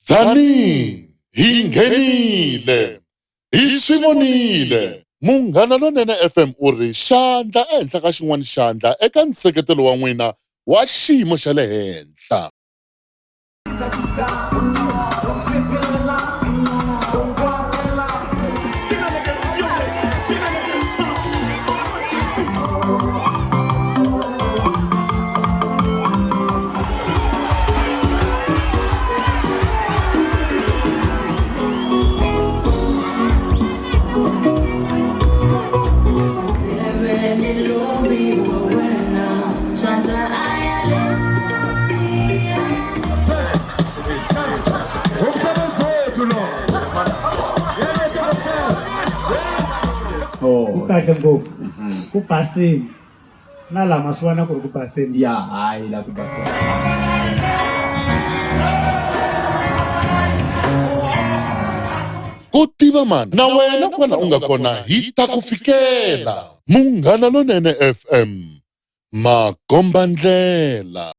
Dzani hi nghenile hi swi vonile Munghana Lonene FM u ri xandla ehenhla ka xin'wana xandla eka nseketelo wa n'wina wa xiyimo xa le henhla. Ku kahle ngopfu ku basile na lama swi vona ku ri ku basile ya hayi la ku basile Ku tiva mani na wena kwana u nga kona hi ta ku fikela. Munghana Lonene FM, makomba ndlela.